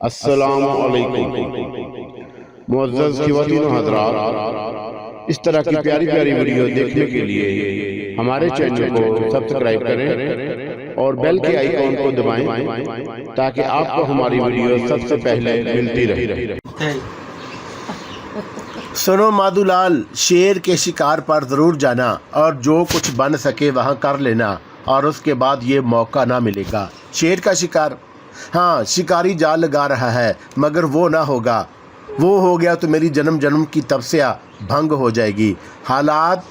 अस्सलामु अलैकुम मुअज़्ज़ज़ ख़वातीन व हज़रात, इस तरह की प्यारी प्यारी वीडियो देखने के लिए हमारे चैनल को सब्सक्राइब करें और बेल के आइकॉन को दबाएं ताकि आपको हमारी वीडियो सबसे पहले मिलती रहे। सुनो माधुलाल, शेर के शिकार पर ज़रूर जाना और जो कुछ बन सके वहाँ कर लेना, और उसके बाद ये मौका ना मिलेगा। शेर का शिकार? हाँ, शिकारी जाल लगा रहा है, मगर वो ना होगा। वो हो गया तो मेरी जन्म जन्म की तपस्या भंग हो जाएगी। हालात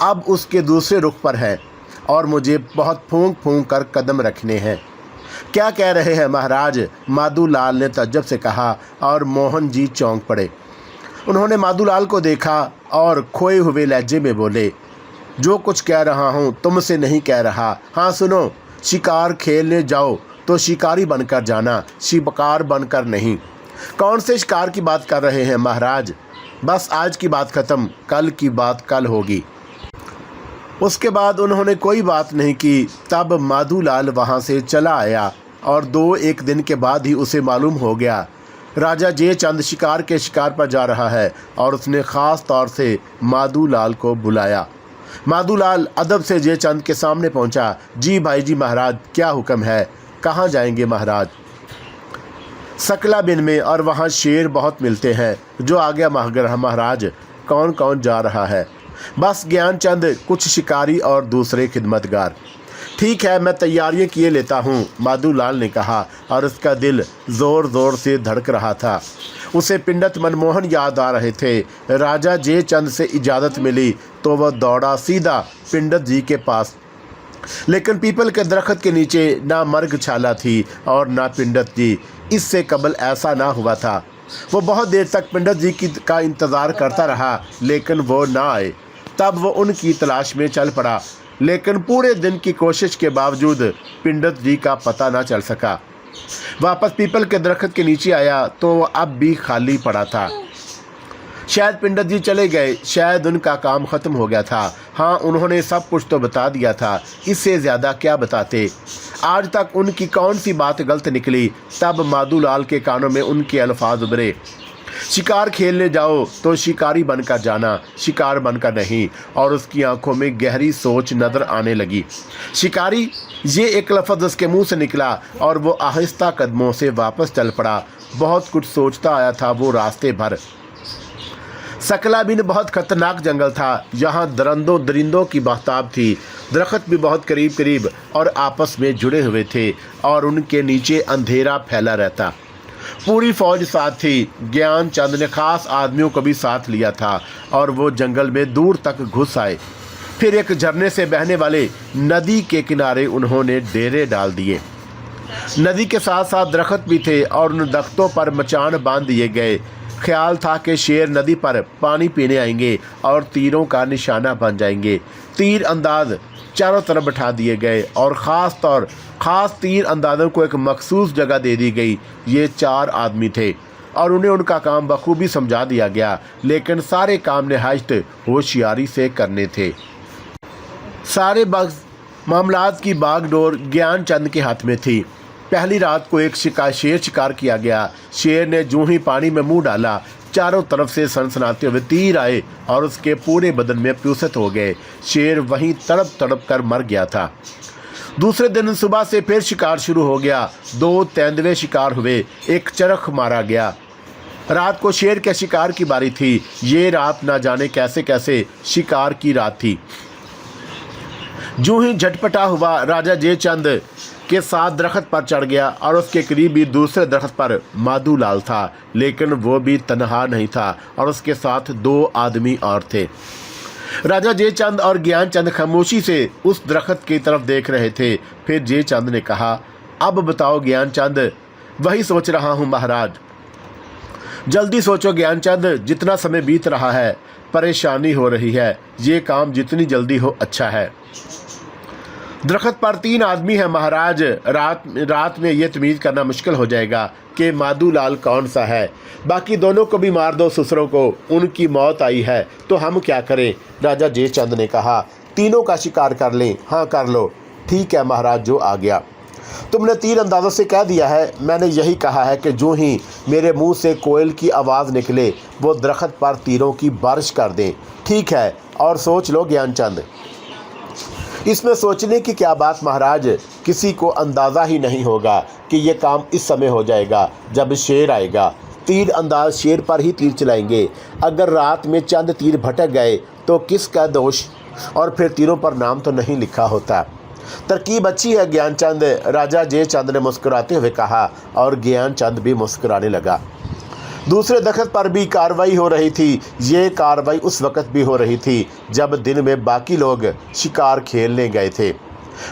अब उसके दूसरे रुख पर है और मुझे बहुत फूंक फूंक कर कदम रखने हैं। क्या कह रहे हैं महाराज? माधुलाल ने तज्जब से कहा और मोहन जी चौंक पड़े। उन्होंने माधुलाल को देखा और खोए हुए लहजे में बोले, जो कुछ कह रहा हूँ तुमसे नहीं कह रहा। हाँ सुनो, शिकार खेलने जाओ तो शिकारी बनकर जाना, शिकार बनकर नहीं। कौन से शिकार की बात कर रहे हैं महाराज? बस आज की बात ख़त्म, कल की बात कल होगी। उसके बाद उन्होंने कोई बात नहीं की। तब माधुलाल वहाँ से चला आया और 2-1 दिन के बाद ही उसे मालूम हो गया राजा जयचंद शिकार के शिकार पर जा रहा है, और उसने ख़ास तौर से माधुलाल को बुलाया। माधुलाल अदब से जयचंद के सामने पहुंचा। जी भाई जी महाराज, क्या हुक्म है? कहाँ जाएंगे महाराज? सकला बिन में, और वहाँ शेर बहुत मिलते हैं। जो आ गया महाराज। कौन कौन जा रहा है? बस ज्ञानचंद, कुछ शिकारी और दूसरे खिदमतगार। ठीक है, मैं तैयारियां किए लेता हूँ, माधुलाल ने कहा, और उसका दिल ज़ोर ज़ोर से धड़क रहा था। उसे पिंडत मनमोहन याद आ रहे थे। राजा जयचंद से इजाज़त मिली तो वह दौड़ा सीधा पिंडत जी के पास। लेकिन पीपल के दरख्त के नीचे ना मर्ग छाला थी और ना पिंडत जी। इससे कबल ऐसा ना हुआ था। वो बहुत देर तक पिंडत जी का इंतज़ार करता रहा, लेकिन वो ना आए। तब वो उनकी तलाश में चल पड़ा, लेकिन पूरे दिन की कोशिश के बावजूद पिंडत जी का पता ना चल सका। वापस पीपल के दरख्त के नीचे आया तो वो अब भी खाली पड़ा था। शायद पिंडत जी चले गए, शायद उनका काम ख़त्म हो गया था। हाँ, उन्होंने सब कुछ तो बता दिया था, इससे ज़्यादा क्या बताते। आज तक उनकी कौन सी बात गलत निकली? तब माधुलाल के कानों में उनके अल्फाज उभरे, शिकार खेलने जाओ तो शिकारी बनकर जाना, शिकार बनकर नहीं। और उसकी आंखों में गहरी सोच नज़र आने लगी। शिकारी, ये एक लफ्ज़ उसके मुंह से निकला और वो आहिस्ता कदमों से वापस चल पड़ा। बहुत कुछ सोचता आया था वो रास्ते भर। सकला बिन बहुत खतरनाक जंगल था। यहाँ दरिंदों की बहताब थी। दरख्त भी बहुत करीब करीब और आपस में जुड़े हुए थे, और उनके नीचे अंधेरा फैला रहता। पूरी फौज साथ थी। ज्ञानचंद ने खास आदमियों को भी साथ लिया था, और वो जंगल में दूर तक घुस आए। फिर एक झरने से बहने वाले नदी के किनारे उन्होंने डेरे डाल दिए। नदी के साथ साथ दरख्त भी थे, और उन दरख्तों पर मचान बांध दिए गए। ख्याल था कि शेर नदी पर पानी पीने आएंगे और तीरों का निशाना बन जाएंगे। तीर अंदाज चारों तरफ बैठा दिए गए, और ख़ास तीर अंदाज़ों को एक मखसूस जगह दे दी गई। ये 4 आदमी थे और उन्हें उनका काम बखूबी समझा दिया गया, लेकिन सारे काम नहायत होशियारी से करने थे। सारे मामलात की बागडोर ज्ञानचंद के हाथ में थी। पहली रात को एक शेर शिकार किया गया। शेर ने जूं ही पानी में मुंह डाला, चारों तरफ से सनसनाते हुए तीर आए और उसके पूरे बदन में प्यूसत हो गए। शेर वहीं तड़प तड़प कर मर गया था। दूसरे दिन सुबह से फिर शिकार शुरू हो गया। 2 तेंदुए शिकार हुए, एक चरख मारा गया। रात को शेर के शिकार की बारी थी। ये रात ना जाने कैसे कैसे शिकार की रात थी। जूं ही झटपटा हुआ, राजा जयचंद के साथ दरख्त पर चढ़ गया, और उसके करीब ही दूसरे दरख्त पर माधुलाल था, लेकिन वो भी तन्हा नहीं था, और उसके साथ 2 आदमी और थे। राजा जयचंद और ज्ञानचंद खामोशी से उस दरख्त की तरफ देख रहे थे। फिर जयचंद ने कहा, अब बताओ ज्ञानचंद। वही सोच रहा हूँ महाराज। जल्दी सोचो ज्ञानचंद, जितना समय बीत रहा है परेशानी हो रही है। ये काम जितनी जल्दी हो अच्छा है। दरख्त पर 3 आदमी हैं महाराज। रात में ये तमीज़ करना मुश्किल हो जाएगा कि माधुलाल कौन सा है। बाकी दोनों को भी मार दो ससुरों को। उनकी मौत आई है तो हम क्या करें? राजा जयचंद ने कहा, तीनों का शिकार कर लें। हाँ कर लो। ठीक है महाराज, जो आ गया। तुमने तीर अंदाजों से कह दिया है। मैंने यही कहा है कि जो ही मेरे मुंह से कोयल की आवाज़ निकले वो दरख्त पर तीरों की बारिश कर दें। ठीक है, और सोच लो ज्ञानचंद। इसमें सोचने की क्या बात महाराज, किसी को अंदाज़ा ही नहीं होगा कि ये काम इस समय हो जाएगा जब शेर आएगा। तीर अंदाज शेर पर ही तीर चलाएंगे। अगर रात में चंद तीर भटक गए तो किसका दोष, और फिर तीरों पर नाम तो नहीं लिखा होता। तरकीब अच्छी है ज्ञानचंद, राजा जयचंद ने मुस्कुराते हुए कहा, और ज्ञानचंद भी मुस्कुराने लगा। दूसरे दरख्त पर भी कार्रवाई हो रही थी। ये कार्रवाई उस वक़्त भी हो रही थी जब दिन में बाकी लोग शिकार खेलने गए थे।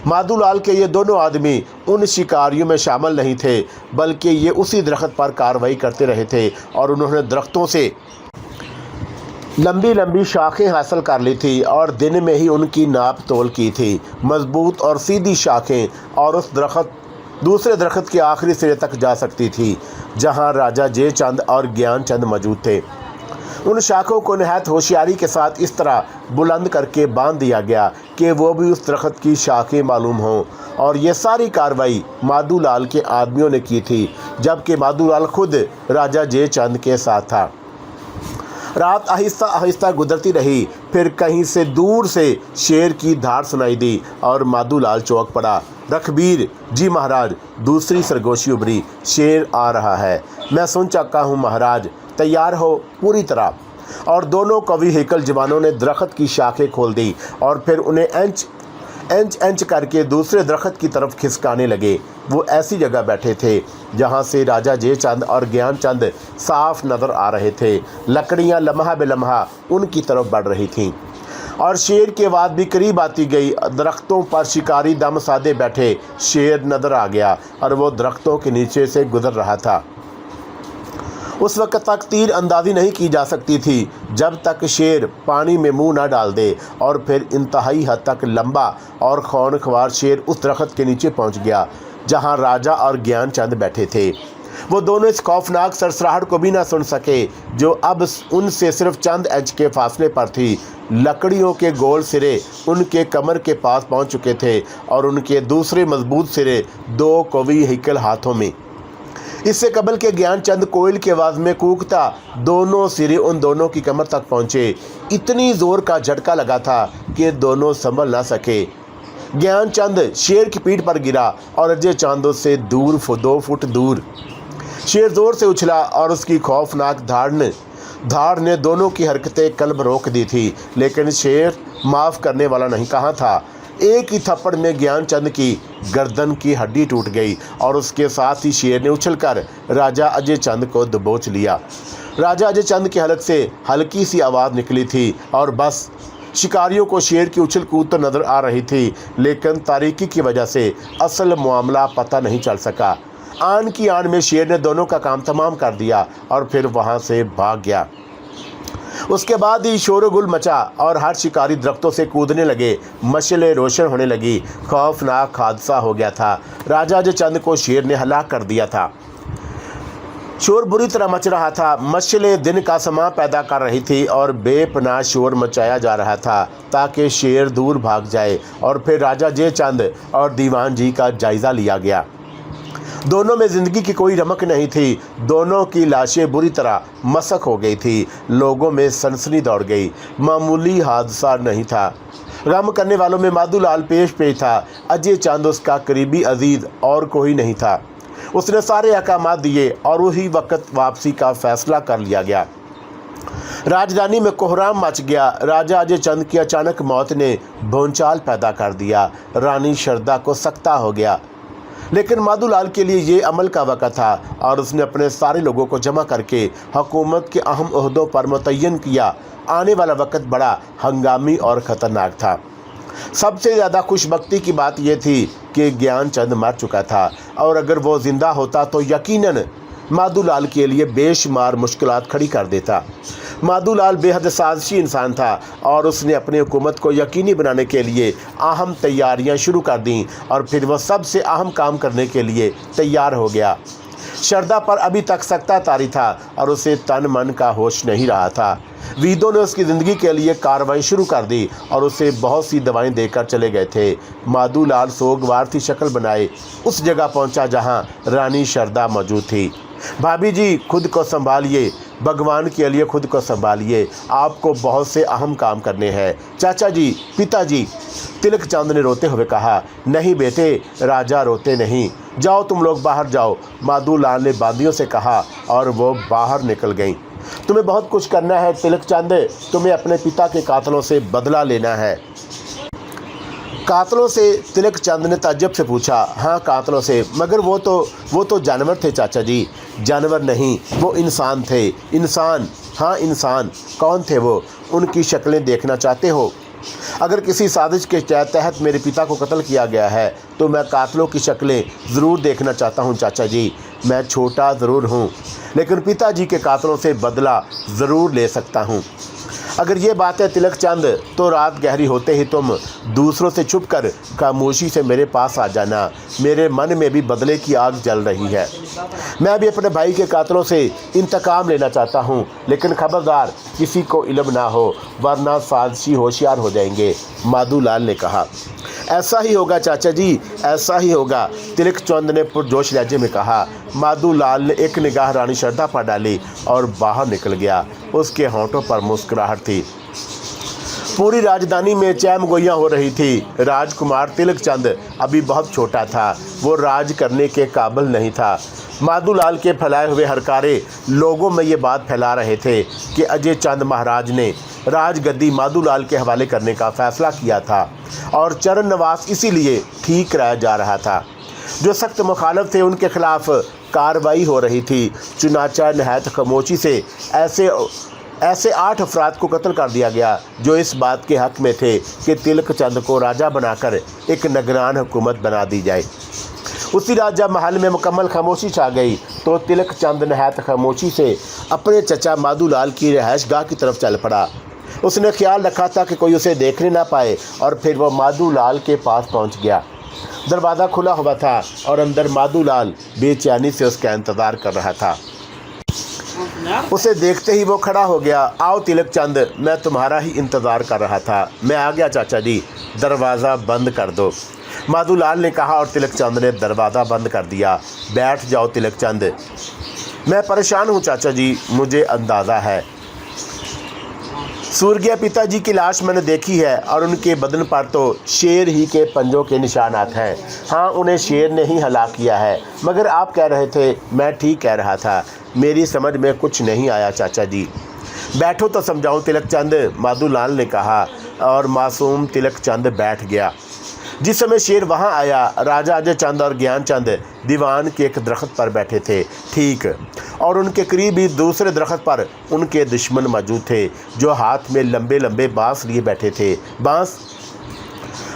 माधोलाल के ये दोनों आदमी उन शिकारियों में शामिल नहीं थे, बल्कि ये उसी दरख्त पर कार्रवाई करते रहे थे और उन्होंने दरख्तों से लंबी लंबी शाखें हासिल कर ली थी और दिन में ही उनकी नाप तोल की थी। मजबूत और सीधी शाखें, और उस दूसरे दरख्त के आखिरी सिरे तक जा सकती थी जहां राजा जयचंद और ज्ञानचंद मौजूद थे। उन शाखों को नहायत होशियारी के साथ इस तरह बुलंद करके बांध दिया गया कि वो भी उस दरख्त की शाखें मालूम हों, और ये सारी कार्रवाई माधोलाल के आदमियों ने की थी, जबकि माधोलाल खुद राजा जयचंद के साथ था। रात आहिस्ता आहिस्ता गुजरती रही, फिर कहीं से दूर से शेर की धार सुनाई दी और माधोलाल चौंक पड़ा। रखबीर जी महाराज, दूसरी सरगोशी उभरी, शेर आ रहा है। मैं सुन चुका हूँ महाराज, तैयार हो पूरी तरह। और दोनों कवि हेकल जवानों ने दरख्त की शाखें खोल दी और फिर उन्हें इंच करके दूसरे दरख्त की तरफ खिसकाने लगे। वो ऐसी जगह बैठे थे जहाँ से राजा जयचंद और ज्ञानचंद साफ नज़र आ रहे थे। लकड़ियाँ लम्हा बेलम्हा उनकी तरफ बढ़ रही थीं और शेर के बाद भी करीब आती गई। दरख्तों पर शिकारी दम साधे बैठे। शेर नज़र आ गया और वो दरख्तों के नीचे से गुजर रहा था। उस वक्त तक तीर अंदाजी नहीं की जा सकती थी जब तक शेर पानी में मुंह ना डाल दे, और फिर इंतहाई हद तक लंबा और खौनख्वार शेर उस दरख्त के नीचे पहुंच गया जहां राजा और ज्ञानचंद बैठे थे। वो दोनों इस खौफनाक सरसराहट को भी ना सुन सके जो अब उनसे सिर्फ चंद इंच के फासले पर थी। लकड़ियों के गोल सिरे उनके कमर के पास पहुंच चुके थे और उनके दूसरे मजबूत सिरे दो कवि हेकल हाथों में। इससे कबल के ज्ञानचंद कोयल की आवाज़ में कूकता दोनों सिरे उन दोनों की कमर तक पहुंचे। इतनी जोर का झटका लगा था कि दोनों संभल ना सके। ज्ञानचंद शेर की पीठ पर गिरा और अजय चांदों से दूर 2 फुट दूर। शेर जोर से उछला और उसकी खौफनाक धाड़ ने दोनों की हरकतें कल्ब रोक दी थी, लेकिन शेर माफ़ करने वाला नहीं। कहाँ था? एक ही थप्पड़ में ज्ञानचंद की गर्दन की हड्डी टूट गई और उसके साथ ही शेर ने उछलकर राजा अजय चंद को दबोच लिया। राजा अजय चंद की हलक से हल्की सी आवाज़ निकली थी और बस। शिकारियों को शेर की उछल कूद तो नज़र आ रही थी, लेकिन तारीकी की वजह से असल मामला पता नहीं चल सका। आन की आन में शेर ने दोनों का काम तमाम कर दिया और फिर वहाँ से भाग गया। उसके बाद ही शोरगुल मचा और हर शिकारी दरख्तों से कूदने लगे। मशालें रोशन होने लगी। खौफनाक हादसा हो गया था। राजा अजय चंद को शेर ने हलाक कर दिया था। शोर बुरी तरह मच रहा था। मशालें दिन का समा पैदा कर रही थी और बेपनाह शोर मचाया जा रहा था ताकि शेर दूर भाग जाए। और फिर राजा जयचंद और दीवान जी का जायज़ा लिया गया। दोनों में ज़िंदगी की कोई रमक नहीं थी। दोनों की लाशें बुरी तरह मसक हो गई थी। लोगों में सनसनी दौड़ गई। मामूली हादसा नहीं था। गम करने वालों में माधोलाल पेश था। अजय चंद उसका करीबी अजीज़ और कोई नहीं था। उसने सारे अहकामात दिए और उसी वक्त वापसी का फैसला कर लिया गया। राजधानी में कोहराम मच गया। राजा अजय चंद की अचानक मौत ने भूचाल पैदा कर दिया। रानी शारदा को सकता हो गया, लेकिन माधोलाल के लिए ये अमल का वक़्त था और उसने अपने सारे लोगों को जमा करके हुकूमत के अहम ओहदों पर मुतय्यन किया। आने वाला वक़्त बड़ा हंगामी और ख़तरनाक था। सबसे ज़्यादा खुशबख्ती की बात यह थी कि ज्ञानचंद मर चुका था और अगर वो ज़िंदा होता तो यकीनन माधोलाल के लिए बेशुमार मुश्किलात खड़ी कर देता। माधोलाल बेहद साजिशी इंसान था और उसने अपनी हुकूमत को यकीनी बनाने के लिए अहम तैयारियां शुरू कर दी और फिर वह सबसे अहम काम करने के लिए तैयार हो गया। शारदा पर अभी तक सख्ता तारी था और उसे तन मन का होश नहीं रहा था। वीदों ने उसकी ज़िंदगी के लिए कार्रवाई शुरू कर दी और उसे बहुत सी दवाएं देकर चले गए थे। माधोलाल सोगवार थी शक्ल बनाए उस जगह पहुंचा जहां रानी शारदा मौजूद थी। भाभी जी, खुद को संभालिए, भगवान के लिए खुद को संभालिए, आपको बहुत से अहम काम करने हैं। चाचा जी, पिताजी, तिलक चंद ने रोते हुए कहा। नहीं बेटे, राजा रोते नहीं, जाओ तुम लोग बाहर जाओ, माधोलाल ने बांदियों से कहा और वो बाहर निकल गईं। तुम्हें बहुत कुछ करना है तिलक चंद, तुम्हें अपने पिता के कातलों से बदला लेना है। कातलों से? तिलक चंद ने ताज्जुब से पूछा। हाँ, कातलों से, मगर वो तो जानवर थे चाचा जी। जानवर नहीं, वो इंसान थे। इंसान? हाँ इंसान। कौन थे वो? उनकी शक्लें देखना चाहते हो? अगर किसी साजिश के तहत मेरे पिता को कत्ल किया गया है तो मैं कातलों की शक्लें ज़रूर देखना चाहता हूँ चाचा जी। मैं छोटा ज़रूर हूँ, लेकिन पिताजी के कातलों से बदला ज़रूर ले सकता हूँ। अगर ये बात है तिलक चंद, तो रात गहरी होते ही तुम दूसरों से छुपकर खामोशी से मेरे पास आ जाना। मेरे मन में भी बदले की आग जल रही है। मैं भी अपने भाई के कातलों से इंतकाम लेना चाहता हूँ, लेकिन खबरदार किसी को इल्म ना हो, वरना साजिशी होशियार हो जाएंगे, माधोलाल ने कहा। ऐसा ही होगा चाचा जी, ऐसा ही होगा, तिलक चंद ने पुरजोश लहजे में कहा। माधोलाल ने एक निगाह रानी शारदा पर डाली और बाहर निकल गया। उसके होंठों पर मुस्कुराहट थी। पूरी राजधानी में चहमगोइयाँ हो रही थी। राजकुमार तिलक चंद अभी बहुत छोटा था, वो राज करने के काबिल नहीं था। माधोलाल के फैलाए हुए हरकारे लोगों में ये बात फैला रहे थे कि अजय चंद महाराज ने राजगद्दी माधोलाल के हवाले करने का फैसला किया था और चरण नवास इसीलिए ठीक कराया जा रहा था। जो सख्त मुखालिफ थे उनके खिलाफ कार्रवाई हो रही थी। चुनाचा नहायत खामोशी से ऐसे 8 अफराद को कत्ल कर दिया गया जो इस बात के हक़ में थे कि तिलक चंद को राजा बनाकर एक निगरान हुकूमत बना दी जाए। उसी रात जब महल में मुकम्मल खामोशी छा गई तो तिलक चंद नहायत खामोशी से अपने चचा माधोलाल की रिहाइशगाह की तरफ चल पड़ा। उसने ख्याल रखा था कि कोई उसे देखने ना पाए और फिर वह माधोलाल के पास पहुंच गया। दरवाज़ा खुला हुआ था और अंदर माधोलाल बेचैनी से उसका इंतज़ार कर रहा था। उसे देखते ही वो खड़ा हो गया। आओ तिलक चंद, मैं तुम्हारा ही इंतज़ार कर रहा था। मैं आ गया चाचा जी, दरवाज़ा बंद कर दो, माधोलाल ने कहा और तिलक चंद ने दरवाज़ा बंद कर दिया। बैठ जाओ तिलक चंद। मैं परेशान हूँ चाचा जी, मुझे अंदाज़ा है। सूर्य पिताजी की लाश मैंने देखी है और उनके बदन पर तो शेर ही के पंजों के निशानात हैं। हाँ, उन्हें शेर ने ही हलाक किया है। मगर आप कह रहे थे, मैं ठीक कह रहा था, मेरी समझ में कुछ नहीं आया चाचा जी। बैठो तो समझाऊं तिलक चंद, माधोलाल ने कहा और मासूम तिलक चंद बैठ गया। जिस समय शेर वहां आया, राजा अजय चंद और ज्ञान चंद दीवान के एक दरख्त पर बैठे थे, ठीक, और उनके करीब ही दूसरे दरख्त पर उनके दुश्मन मौजूद थे जो हाथ में लंबे लंबे बांस लिए बैठे थे। बांस?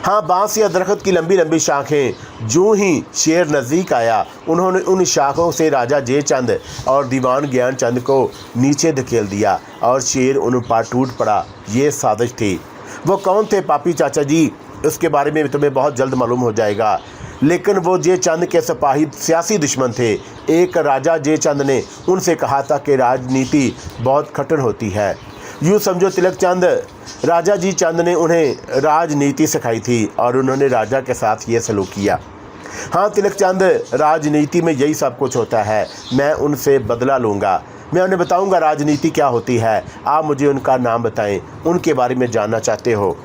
हाँ, बांस या दरख्त की लंबी लंबी शाखें। जो ही शेर नज़दीक आया, उन्होंने उन शाखों से राजा जयचंद और दीवान ज्ञान चंद को नीचे धकेल दिया और शेर उन पर टूट पड़ा। ये साजिश थी। वो कौन थे पापी चाचा जी, उसके बारे में तुम्हें बहुत जल्द मालूम हो जाएगा। लेकिन वो जयचंद के सिपाही सियासी दुश्मन थे। एक राजा जयचंद ने उनसे कहा था कि राजनीति बहुत कठिन होती है। यूँ समझो तिलक चंद, राजा जी चंद ने उन्हें राजनीति सिखाई थी और उन्होंने राजा के साथ ये सलूक किया। हाँ तिलक चंद, राजनीति में यही सब कुछ होता है। मैं उनसे बदला लूँगा, मैं उन्हें बताऊँगा राजनीति क्या होती है। आप मुझे उनका नाम बताएं, उनके बारे में जानना चाहते हो?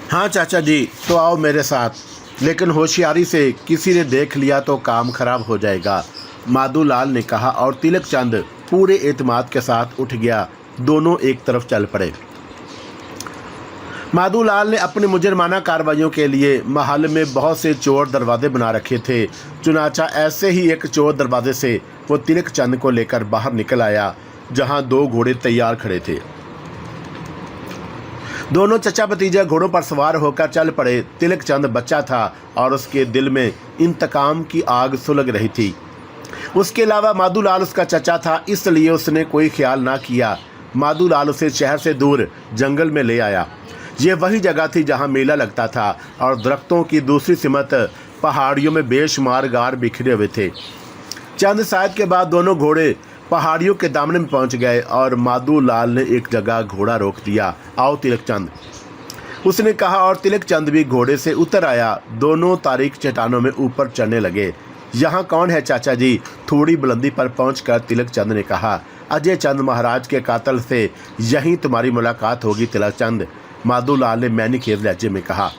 हाँ चाचा जी, तो आओ मेरे साथ, लेकिन होशियारी से, किसी ने देख लिया तो काम खराब हो जाएगा, माधोलाल ने कहा और तिलक चंद पूरे एतमाद के साथ उठ गया। दोनों एक तरफ चल पड़े। माधोलाल ने अपनी मुजरमाना कार्रवाइयों के लिए महल में बहुत से चोर दरवाजे बना रखे थे। चुनाचा ऐसे ही एक चोर दरवाजे से वो तिलक चंद को लेकर बाहर निकल आया, जहां 2 घोड़े तैयार खड़े थे। दोनों चचा भतीजा घोड़ों पर सवार होकर चल पड़े। तिलक चंद बच्चा था और उसके दिल में इंतकाम की आग सुलग रही थी। उसके अलावा माधोलाल उसका चचा था, इसलिए उसने कोई ख्याल ना किया। माधोलाल उसे शहर से दूर जंगल में ले आया। ये वही जगह थी जहां मेला लगता था और दरख्तों की दूसरी सिमत पहाड़ियों में बेशुमार गार बिखरे हुए थे। चंद सायद के बाद दोनों घोड़े पहाड़ियों के दामन में पहुंच गए और माधोलाल ने एक जगह घोड़ा रोक दिया। आओ तिलक चंद, उसने कहा, और तिलक चंद भी घोड़े से उतर आया। दोनों तारीख चट्टानों में ऊपर चढ़ने लगे। यहाँ कौन है चाचा जी? थोड़ी बुलंदी पर पहुंचकर तिलक चंद ने कहा, अजय चंद महाराज के कातल से यहीं तुम्हारी मुलाकात होगी तिलक चंद, माधोलाल ने मैनी खेर लहजे में कहा।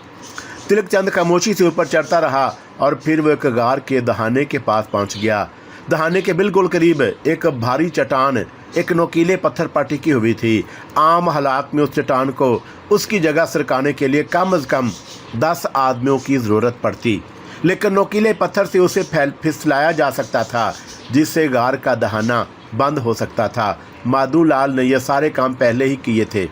तिलक चंद खामोशी से ऊपर चढ़ता रहा और फिर वो एक गार के दहाने के पास पहुंच गया। दहाने के बिल्कुल करीब एक भारी चट्टान एक नोकीले पत्थर पर टिकी हुई थी। आम हालात में उस चट्टान को उसकी जगह सरकाने के लिए कम से कम 10 आदमियों की ज़रूरत पड़ती, लेकिन नोकीले पत्थर से उसे फिसलाया जा सकता था, जिससे गार का दहाना बंद हो सकता था। माधोलाल ने यह सारे काम पहले ही किए थे।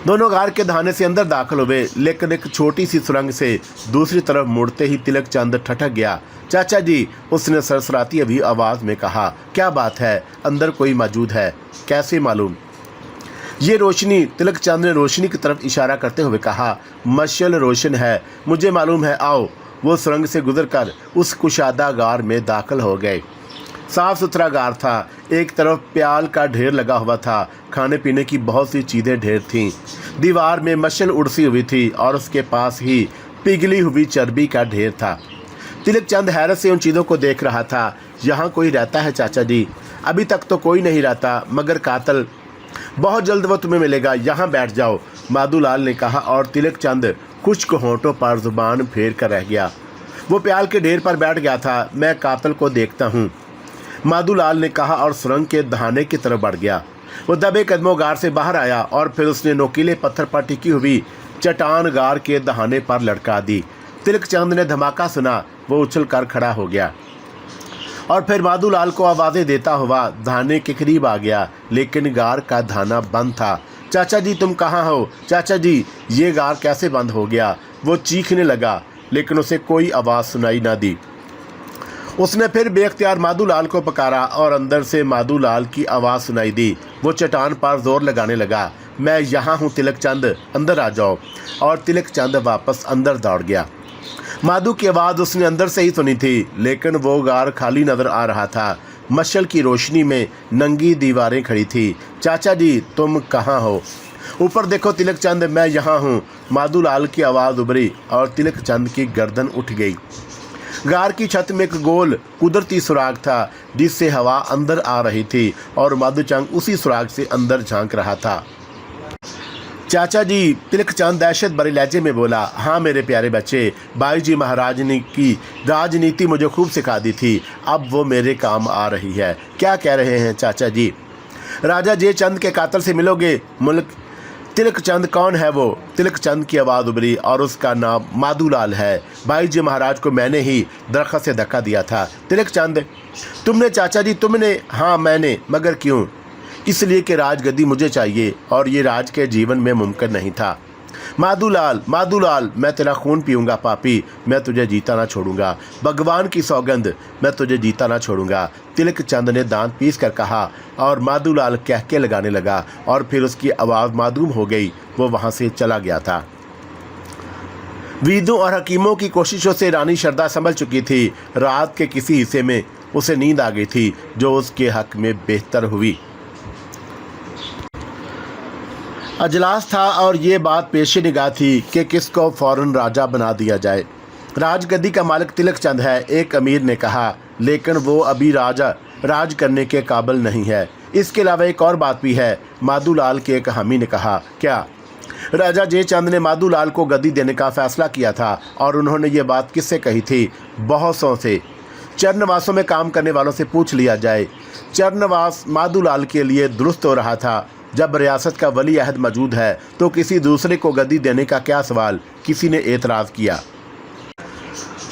दोनों गार के दहाने से अंदर दाखिल हुए, लेकिन एक छोटी सी सुरंग से दूसरी तरफ मुड़ते ही तिलक चंद ठठक गया। चाचा जी, उसने सरसराती हुई आवाज़ में कहा, क्या बात है? अंदर कोई मौजूद है? कैसे मालूम? ये रोशनी, तिलक चंद ने रोशनी की तरफ इशारा करते हुए कहा, मशाल रोशन है, मुझे मालूम है। आओ। वो सुरंग से गुजरकर उस कुशादा गार में दाखिल हो गए। साफ सुथरा गार था। एक तरफ प्याल का ढेर लगा हुआ था, खाने पीने की बहुत सी चीज़ें ढेर थीं। दीवार में मशाल उड़सी हुई थी और उसके पास ही पिघली हुई चर्बी का ढेर था। तिलक चंद हैरत से उन चीज़ों को देख रहा था। यहाँ कोई रहता है चाचा जी? अभी तक तो कोई नहीं रहता, मगर कातल बहुत जल्द वो तुम्हें मिलेगा। यहाँ बैठ जाओ, माधोलाल ने कहा, और तिलक चंद खुश्क होंठों पर जुबान फेर कर रह गया। वो प्याल के ढेर पर बैठ गया था। मैं कातल को देखता हूँ, माधोलाल ने कहा, और सुरंग के दहाने की तरफ बढ़ गया। वो दबे कदमों गार से बाहर आया और फिर उसने नोकीले पत्थर पर टिकी हुई चट्टान गार के दहाने पर लटका दी। तिलक चंद ने धमाका सुना। वो उछल कर खड़ा हो गया और फिर माधोलाल को आवाज़ें देता हुआ दहाने के करीब आ गया, लेकिन गार का दहाना बंद था। चाचा जी, तुम कहाँ हो? चाचा जी, ये गार कैसे बंद हो गया? वो चीखने लगा, लेकिन उसे कोई आवाज़ सुनाई ना दी। उसने फिर बेख्तियार माधोलाल को पुकारा और अंदर से माधोलाल की आवाज़ सुनाई दी। वो चट्टान पर जोर लगाने लगा, मैं यहाँ हूँ तिलक चंद, अंदर आ जाओ। और तिलक चंद वापस अंदर दौड़ गया। माधो की आवाज़ उसने अंदर से ही सुनी थी, लेकिन वो गार खाली नज़र आ रहा था। मशाल की रोशनी में नंगी दीवारें खड़ी थी। चाचा जी, तुम कहाँ हो? ऊपर देखो तिलक चंद, मैं यहाँ हूँ। माधोलाल की आवाज़ उभरी और तिलक चंद की गर्दन उठ गई। गार की छत में एक गोल कुदरती सुराग था, जिससे हवा अंदर आ रही थी और माधोचंद उसी सुराग से अंदर झांक रहा था। चाचा जी, तिलक चंद दहशत भरे लहजे में बोला, हाँ मेरे प्यारे बच्चे, बाई जी महाराज ने की राजनीति मुझे खूब सिखा दी थी, अब वो मेरे काम आ रही है। क्या कह रहे हैं चाचा जी? राजा जय चंद के कातल से मिलोगे? मुल्क तिलक चंद कौन है वो? तिलक चंद की आवाज़ उभरी और उसका नाम माधोलाल है। भाई जी महाराज को मैंने ही दरख्त से धक्का दिया था। तिलक चंद, तुमने? चाचा जी, तुमने? हाँ मैंने। मगर क्यों? इसलिए कि राजगद्दी मुझे चाहिए और ये राज के जीवन में मुमकिन नहीं था। माधोलाल, माधोलाल, मैं तेरा खून पीऊँगा पापी, मैं तुझे जीता ना छोड़ूंगा। भगवान की सौगंध, मैं तुझे जीता ना छोड़ूंगा। तिलक चंद ने दांत पीस कर कहा और माधोलाल कहके लगाने लगा और फिर उसकी आवाज़ माधूम हो गई। वो वहाँ से चला गया था। वीदों और हकीमों की कोशिशों से रानी शरदा संभल चुकी थी। रात के किसी हिस्से में उसे नींद आ गई थी, जो उसके हक में बेहतर हुई। अजलास था और ये बात पेशे निगाह थी कि किसको फौरन राजा बना दिया जाए। राजगद्दी का मालिक तिलक चंद है, एक अमीर ने कहा, लेकिन वो अभी राज करने के काबिल नहीं है। इसके अलावा एक और बात भी है, माधोलाल के एक हामी ने कहा। क्या? राजा जयचंद ने माधोलाल को गद्दी देने का फैसला किया था और उन्होंने ये बात किससे कही थी? बहुत सौ से। चरनवासों में काम करने वालों से पूछ लिया जाए। चरनवास माधोलाल के लिए दुरुस्त हो रहा था। जब रियासत का वली अहद मौजूद है तो किसी दूसरे को गद्दी देने का क्या सवाल? किसी ने एतराज़ किया।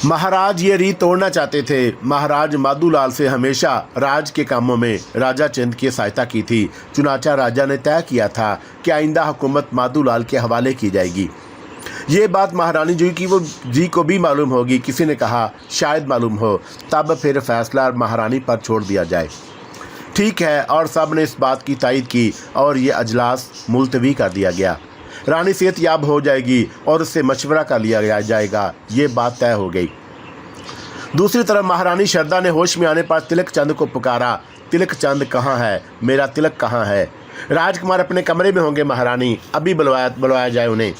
महाराज ये रीत तोड़ना चाहते थे। महाराज माधोलाल से हमेशा राज के कामों में राजा चंद की सहायता की थी। चुनाचा राजा ने तय किया था कि आइंदा हुकूमत माधोलाल के हवाले की जाएगी। ये बात महारानी जी को भी मालूम होगी। किसी ने कहा, शायद मालूम हो, तब फिर फैसला महारानी पर छोड़ दिया जाए। ठीक है, और सब ने इस बात की तायद की और ये अजलास मुलतवी कर दिया गया। रानी सेहतयाब हो जाएगी और उससे मशवरा कर लिया जाएगा। ये बात तय हो गई। दूसरी तरफ महारानी श्रद्धा ने होश में आने पर तिलक चंद को पुकारा। तिलक चंद कहाँ है? मेरा तिलक कहाँ है? राजकुमार अपने कमरे में होंगे महारानी, अभी बुलवाया जाए उन्हें।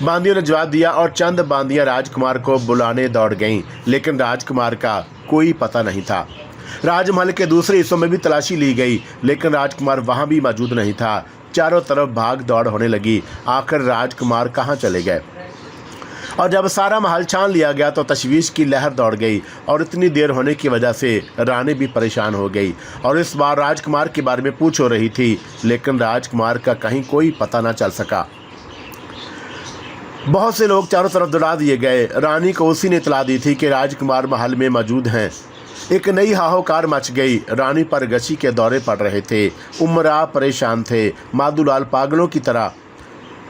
बांदियों ने जवाब दिया और चंद बांदियाँ राजकुमार को बुलाने दौड़ गईं, लेकिन राजकुमार का कोई पता नहीं था। राजमहल के दूसरे हिस्सों में भी तलाशी ली गई, लेकिन राजकुमार वहाँ भी मौजूद नहीं था। चारों तरफ भाग दौड़ होने लगी। आखिर राजकुमार कहाँ चले गए? और जब सारा महल छान लिया गया तो तशवीश की लहर दौड़ गई और इतनी देर होने की वजह से रानी भी परेशान हो गई और इस बार राजकुमार के बारे में पूछ हो रही थी, लेकिन राजकुमार का कहीं कोई पता न चल सका। बहुत से लोग चारों तरफ दौड़ा दिए गए। रानी को उसी ने इतला दी थी कि राजकुमार महल में मौजूद हैं। एक नई हाहाकार मच गई। रानी पर गशी के दौरे पड़ रहे थे। उमरा परेशान थे। माधुलाल पागलों की तरह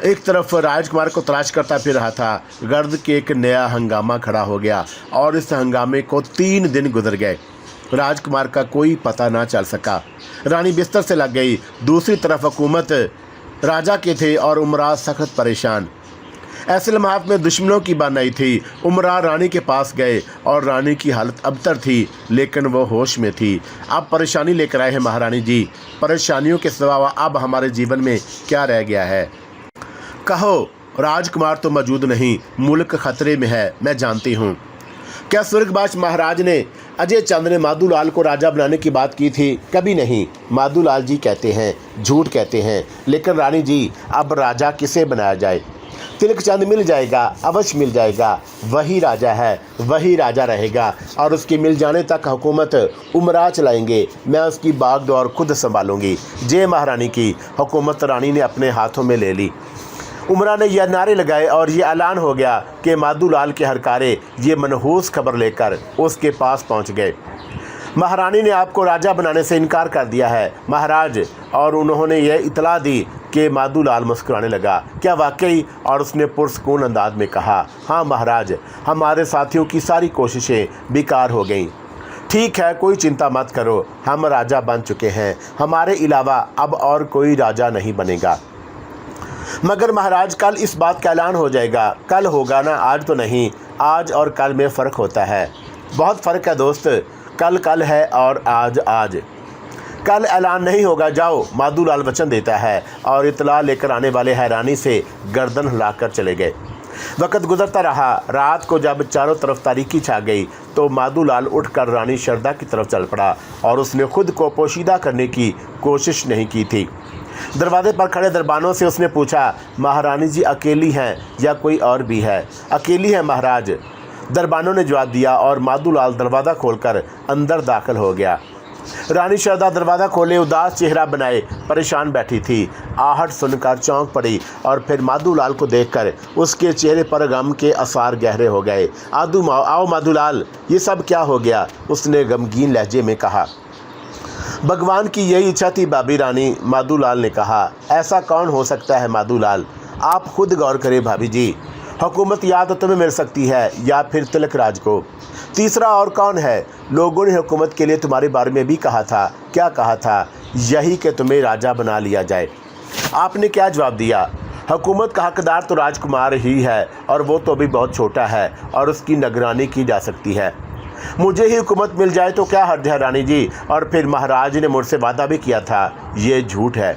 एक तरफ राजकुमार को तलाश करता फिर रहा था। गर्द के एक नया हंगामा खड़ा हो गया और इस हंगामे को 3 दिन गुजर गए। राजकुमार का कोई पता ना चल सका। रानी बिस्तर से लग गई। दूसरी तरफ हुकूमत राजा के थे और उमरा सख्त परेशान। ऐसे लम्हात में दुश्मनों की बात नहीं थी। उमरा रानी के पास गए और रानी की हालत अबतर थी, लेकिन वो होश में थी। अब परेशानी लेकर आए हैं महारानी जी। परेशानियों के सिवा अब हमारे जीवन में क्या रह गया है? कहो। राजकुमार तो मौजूद नहीं, मुल्क खतरे में है, मैं जानती हूँ। क्या स्वर्गवास महाराज ने अजय चंद ने माधुलाल को राजा बनाने की बात की थी? कभी नहीं। माधुलाल जी कहते हैं, झूठ कहते हैं। लेकिन रानी जी, अब राजा किसे बनाया जाए? तिलक चंद मिल जाएगा, अवश्य मिल जाएगा। वही राजा है, वही राजा रहेगा और उसके मिल जाने तक हुकूमत उमरा चलाएंगे। मैं उसकी बागडोर खुद संभालूंगी। जय महारानी की। हुकूमत रानी ने अपने हाथों में ले ली। उमरा ने यह नारे लगाए और ये ऐलान हो गया कि माधुलाल के हरकारे ये मनहूस खबर लेकर उसके पास पहुंच गए। महारानी ने आपको राजा बनाने से इनकार कर दिया है महाराज। और उन्होंने यह इतला दी कि माधुलाल मुस्कुराने लगा। क्या वाकई? और उसने पुरस्कून अंदाज में कहा, हाँ महाराज, हमारे साथियों की सारी कोशिशें बेकार हो गईं। ठीक है, कोई चिंता मत करो, हम राजा बन चुके हैं। हमारे अलावा अब और कोई राजा नहीं बनेगा। मगर महाराज, कल इस बात का ऐलान हो जाएगा। कल होगा ना, आज तो नहीं। आज और कल में फ़र्क होता है, बहुत फ़र्क है दोस्त। कल कल है और आज आज। कल ऐलान नहीं होगा, जाओ। माधुलाल वचन देता है। और इतला लेकर आने वाले हैरानी से गर्दन हिलाकर चले गए। वक्त गुजरता रहा। रात को जब चारों तरफ तारीकी छा गई तो माधुलाल उठकर रानी श्रद्धा की तरफ चल पड़ा और उसने खुद को पोशीदा करने की कोशिश नहीं की थी। दरवाजे पर खड़े दरबानों से उसने पूछा, महारानी जी अकेली हैं या कोई और भी है? अकेली है महाराज, दरबानों ने जवाब दिया और माधुलाल दरवाज़ा खोलकर अंदर दाखिल हो गया। रानी श्रद्धा दरवाज़ा खोले उदास चेहरा बनाए परेशान बैठी थी। आहट सुनकर चौंक पड़ी और फिर माधुलाल को देखकर उसके चेहरे पर गम के आसार गहरे हो गए। आओ माधुलाल, ये सब क्या हो गया? उसने गमगीन लहजे में कहा। भगवान की यही इच्छा थी भाभी रानी, माधुलाल ने कहा। ऐसा कौन हो सकता है माधुलाल? आप खुद गौर करें भाभी जी। हुकूमत या तो तुम्हें मिल सकती है या फिर तिलक राज को। तीसरा और कौन है? लोगों ने हुकूमत के लिए तुम्हारे बारे में भी कहा था। क्या कहा था? यही कि तुम्हें राजा बना लिया जाए। आपने क्या जवाब दिया? हुकूमत का हकदार तो राजकुमार ही है और वो तो अभी बहुत छोटा है और उसकी निगरानी की जा सकती है। मुझे ही हुकूमत मिल जाए तो क्या हर्ज है रानी जी। और फिर महाराज ने मुझसे वादा भी किया था। ये झूठ है।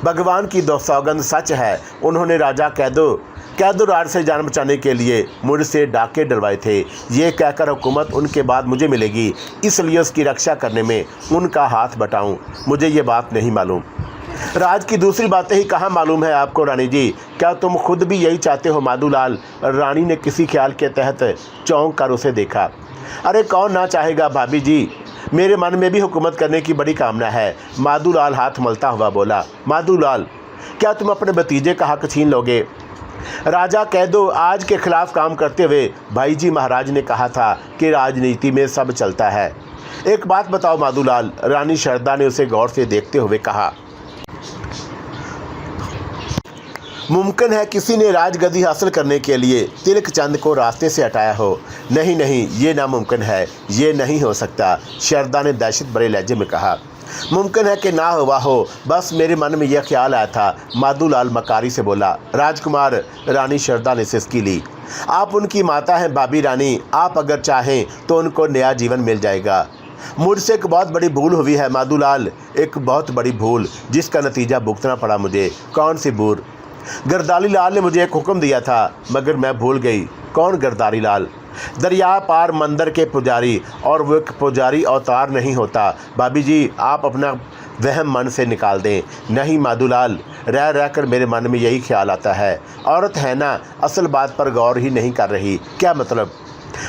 भगवान की दो सौगंध सच है। उन्होंने राजा कैदो राज से जान बचाने के लिए मुझसे डाके डलवाए थे। ये कहकर हुकूमत उनके बाद मुझे मिलेगी, इसलिए उसकी रक्षा करने में उनका हाथ बटाऊं। मुझे ये बात नहीं मालूम। राज की दूसरी बातें ही कहाँ मालूम है आपको रानी जी? क्या तुम खुद भी यही चाहते हो माधुलाल? रानी ने किसी ख्याल के तहत चौंक कर उसे देखा। अरे कौन ना चाहेगा भाभी जी, मेरे मन में भी हुकूमत करने की बड़ी कामना है। माधुलाल हाथ मलता हुआ बोला। माधुलाल, क्या तुम अपने भतीजे का हक छीन लोगे? राजा कैदो आज के खिलाफ काम करते हुए भाई जी महाराज ने कहा था कि राजनीति में सब चलता है। एक बात बताओ माधुलाल, रानी श्रद्धा ने उसे गौर से देखते हुए कहा। मुमकिन है किसी ने राजगद्दी हासिल करने के लिए तिलक चंद को रास्ते से हटाया हो। नहीं नहीं, ये नामुमकिन है, ये नहीं हो सकता, श्रद्धा ने दहशत भरे लहजे में कहा। मुमकिन है कि ना हुआ हो, बस मेरे मन में यह ख्याल आया था, माधुलाल मकारी से बोला। राजकुमार, रानी श्रद्धा ने सिसकी ली। आप उनकी माता हैं भाभी रानी, आप अगर चाहें तो उनको नया जीवन मिल जाएगा। मुझसे एक बहुत बड़ी भूल हुई है माधुलाल, एक बहुत बड़ी भूल जिसका नतीजा भुगतना पड़ा मुझे। कौन सी भूल? गिरधारी लाल ने मुझे एक हुक्म दिया था मगर मैं भूल गई। कौन गिरधारी लाल? दरिया पार मंदिर के पुजारी, और वो एक पुजारी अवतार नहीं होता। भाभी जी आप अपना वहम मन से निकाल दें। नहीं माधुलाल, रह रह कर मेरे मन में यही ख्याल आता है, औरत है ना, असल बात पर गौर ही नहीं कर रही। क्या मतलब?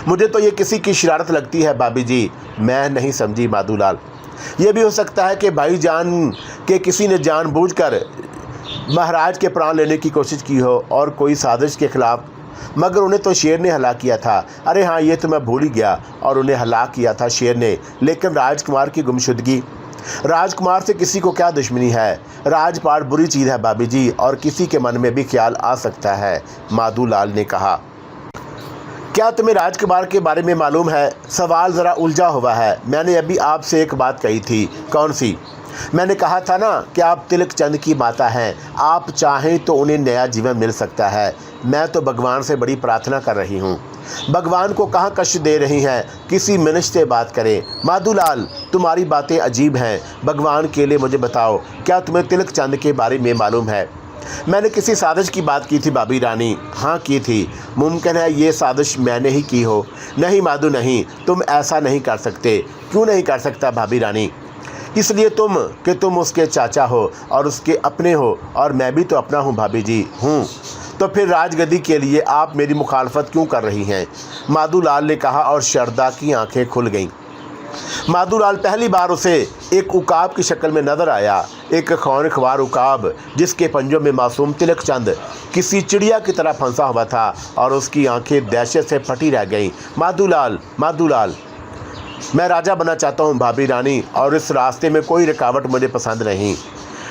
मुझे तो ये किसी की शरारत लगती है भाभी जी। मैं नहीं समझी माधुलाल। ये भी हो सकता है कि भाईजान के किसी ने जानबूझकर महाराज के प्राण लेने की कोशिश की हो और कोई साजिश के खिलाफ, मगर उन्हें तो शेर ने हलाक किया था। अरे हाँ, ये तो मैं भूल ही गया, और उन्हें हलाक किया था शेर ने। लेकिन राजकुमार की गुमशुदगी, राजकुमार से किसी को क्या दुश्मनी है? राजपाट बुरी चीज़ है भाभी जी, और किसी के मन में भी ख्याल आ सकता है। माधुलाल ने कहा, क्या तुम्हें राजकुमार के बारे में मालूम है? सवाल ज़रा उलझा हुआ है। मैंने अभी आपसे एक बात कही थी। कौन सी? मैंने कहा था ना कि आप तिलक चंद की माता हैं, आप चाहें तो उन्हें नया जीवन मिल सकता है। मैं तो भगवान से बड़ी प्रार्थना कर रही हूँ। भगवान को कहाँ कष्ट दे रही हैं? किसी मनुष्य से बात करें। माधुलाल तुम्हारी बातें अजीब हैं। भगवान के लिए मुझे बताओ, क्या तुम्हें तिलक चंद के बारे में मालूम है? मैंने किसी साजिश की बात की थी भाभी रानी। हाँ की थी। मुमकिन है ये साजिश मैंने ही की हो। नहीं माधु नहीं, तुम ऐसा नहीं कर सकते। क्यों नहीं कर सकता भाभी रानी? इसलिए कि तुम उसके चाचा हो और उसके अपने हो, और मैं भी तो अपना हूँ भाभी जी। हूँ तो फिर राजगद्दी के लिए आप मेरी मुखालफत क्यों कर रही हैं? माधुलाल ने कहा, और शारदा की आंखें खुल गईं। माधुलाल पहली बार उसे एक उकाब की शक्ल में नजर आया, एक खौनख्वार उकाब जिसके पंजों में मासूम तिलक चंद किसी चिड़िया की तरह फंसा हुआ था, और उसकी आंखें दहशत से फटी रह गईं। माधुलाल, माधुलाल, मैं राजा बनना चाहता हूँ भाभी रानी, और इस रास्ते में कोई रुकावट मुझे पसंद नहीं।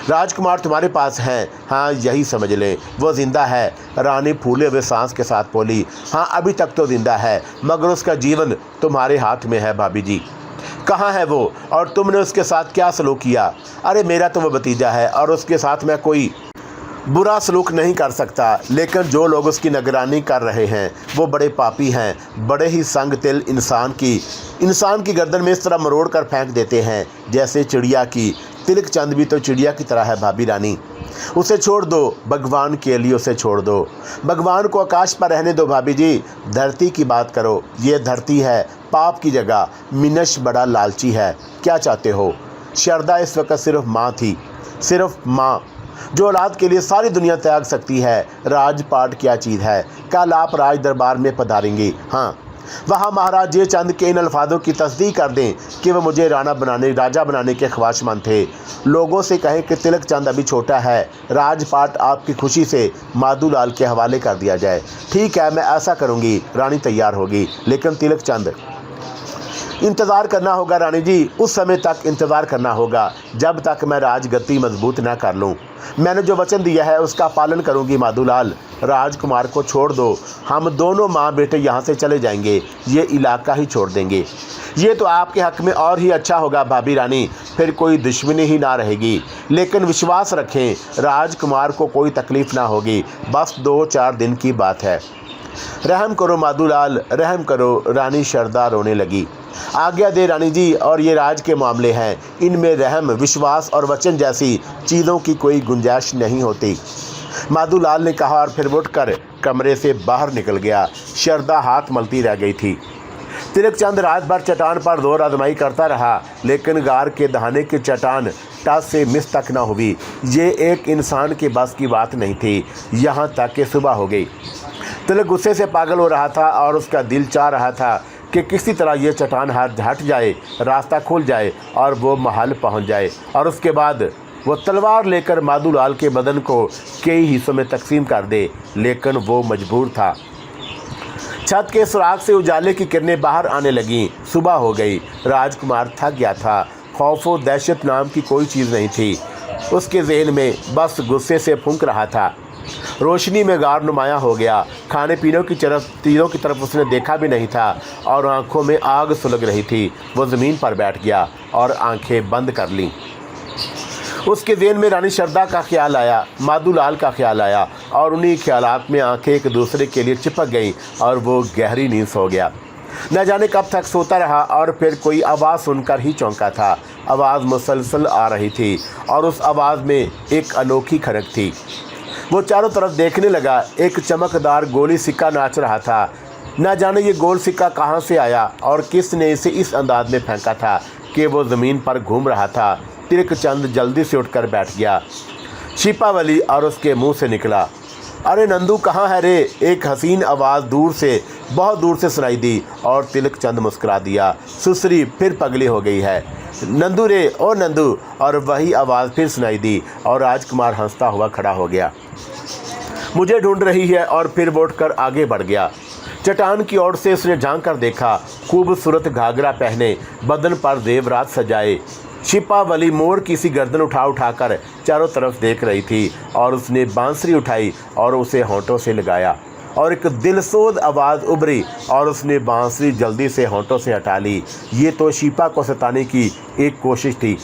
राजकुमार तुम्हारे पास हैं? हाँ यही समझ लें, वो ज़िंदा है। रानी फूले हुए सांस के साथ बोली, हाँ अभी तक तो ज़िंदा है, मगर उसका जीवन तुम्हारे हाथ में है भाभी जी। कहाँ है वो, और तुमने उसके साथ क्या सलूक किया? अरे मेरा तो वो भतीजा है, और उसके साथ मैं कोई बुरा सलूक नहीं कर सकता, लेकिन जो लोग उसकी निगरानी कर रहे हैं वो बड़े पापी हैं, बड़े ही संग तिल इंसान की गर्दन में इस तरह मरोड़ कर फेंक देते हैं जैसे चिड़िया की। तिलक चंद भी तो चिड़िया की तरह है भाभी रानी। उसे छोड़ दो, भगवान के लिए उसे छोड़ दो। भगवान को आकाश पर रहने दो भाभी जी। धरती की बात करो, ये धरती है पाप की जगह। मिनश बड़ा लालची है। क्या चाहते हो? शारदा इस वक्त सिर्फ माँ थी, सिर्फ माँ, जो औलाद के लिए सारी दुनिया त्याग सकती है। राजपाट क्या चीज़ है? कल आप राज दरबार में पधारेंगे। हाँ, वहाँ महाराज जय चंद के इन अल्फाजों की तस्दीक कर दें कि वह मुझे राजा बनाने के ख्वाहिशमंद थे। लोगों से कहें कि तिलक चंद अभी छोटा है, राजपाट आपकी खुशी से माधुलाल के हवाले कर दिया जाए। ठीक है, मैं ऐसा करूँगी। रानी तैयार होगी, लेकिन तिलक चंद इंतज़ार करना होगा रानी जी। उस समय तक इंतज़ार करना होगा जब तक मैं राजगद्दी मजबूत ना कर लूँ। मैंने जो वचन दिया है उसका पालन करूँगी माधुलाल। राजकुमार को छोड़ दो, हम दोनों माँ बेटे यहाँ से चले जाएंगे, ये इलाका ही छोड़ देंगे। ये तो आपके हक़ में और ही अच्छा होगा भाभी रानी, फिर कोई दुश्मनी ही ना रहेगी। लेकिन विश्वास रखें, राजकुमार को कोई तकलीफ़ ना होगी। बस 2-4 दिन की बात है। रहम करो माधुलाल, रहम करो। रानी शारदा रोने लगी। आज्ञा दे रानी जी, और ये राज के मामले हैं, इनमें रहम, विश्वास और वचन जैसी चीज़ों की कोई गुंजाइश नहीं होती। माधुलाल ने कहा, और फिर उठकर कमरे से बाहर निकल गया। शारदा हाथ मलती रह गई थी। तिलक चंद रात भर चट्टान पर जोर आजमाई करता रहा, लेकिन गार के दहाने की चट्टान टस से मिस तक न हुई। ये एक इंसान के बस की बात नहीं थी। यहाँ तक कि सुबह हो गई। तिलक गुस्से से पागल हो रहा था, और उसका दिल चाह रहा था कि किसी तरह ये चट्टान हट जाए, रास्ता खुल जाए और वो महल पहुंच जाए, और उसके बाद वो तलवार लेकर माधुलाल के बदन को कई हिस्सों में तकसीम कर दे। लेकिन वो मजबूर था। छत के सुराख से उजाले की किरणें बाहर आने लगीं। सुबह हो गई। राजकुमार थक गया था। खौफ व दहशत नाम की कोई चीज़ नहीं थी उसके जहन में, बस गुस्से से फूंक रहा था। रोशनी में गार नुमाया हो गया। खाने पीने की चीज़ों की तरफ उसने देखा भी नहीं था, और आंखों में आग सुलग रही थी। वो ज़मीन पर बैठ गया और आंखें बंद कर लीं। उसके ज़हन में रानी शारदा का ख्याल आया, माधोलाल का ख्याल आया और उन्हीं ख्यालात में आंखें एक दूसरे के लिए चिपक गईं और वो गहरी नींद सो गया। न जाने कब तक सोता रहा और फिर कोई आवाज़ सुनकर ही चौंका था। आवाज़ मुसलसल आ रही थी और उस आवाज़ में एक अनोखी खड़क थी। वो चारों तरफ देखने लगा। एक चमकदार गोली सिक्का नाच रहा था। न जाने ये गोल सिक्का कहाँ से आया और किसने इसे इस अंदाज में फेंका था कि वो ज़मीन पर घूम रहा था। तिलक चंद जल्दी से उठकर बैठ गया। शिपावली और उसके मुंह से निकला, अरे नंदू कहाँ है रे? एक हसीन आवाज़ दूर से, बहुत दूर से सुनाई दी और तिलक चंद मुस्कुरा दिया। सुसरी फिर पगली हो गई है। नंदू रे, ओ नंदू। और वही आवाज़ फिर सुनाई दी और राजकुमार हंसता हुआ खड़ा हो गया। मुझे ढूंढ रही है। और फिर वो उठकर आगे बढ़ गया। चट्टान की ओर से उसने झांक कर देखा। खूबसूरत घाघरा पहने, बदन पर जेवरात सजाए शिपावली मोर की सी गर्दन उठाकर चारों तरफ देख रही थी और उसने बांसुरी उठाई और उसे होंठों से लगाया और एक दिलसोज आवाज़ उभरी और उसने बांसुरी जल्दी से होंठों से हटा ली। ये तो शिपा को सताने की एक कोशिश थी।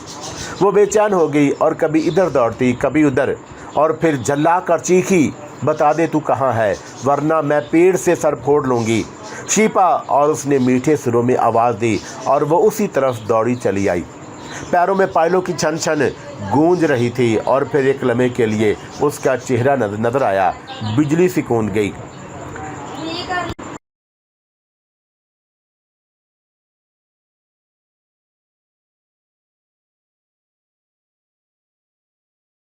वो बेचैन हो गई और कभी इधर दौड़ती कभी उधर और फिर झल्ला कर चीखी, बता दे तू कहाँ है, वरना मैं पेड़ से सर फोड़ लूँगी। शिपा। और उसने मीठे सुरों में आवाज़ दी और वो उसी तरफ दौड़ी चली आई। पैरों में पायलों की छन छन गूंज रही थी और फिर एक लम्हे के लिए उसका चेहरा नजर आया। बिजली सी कूद गई।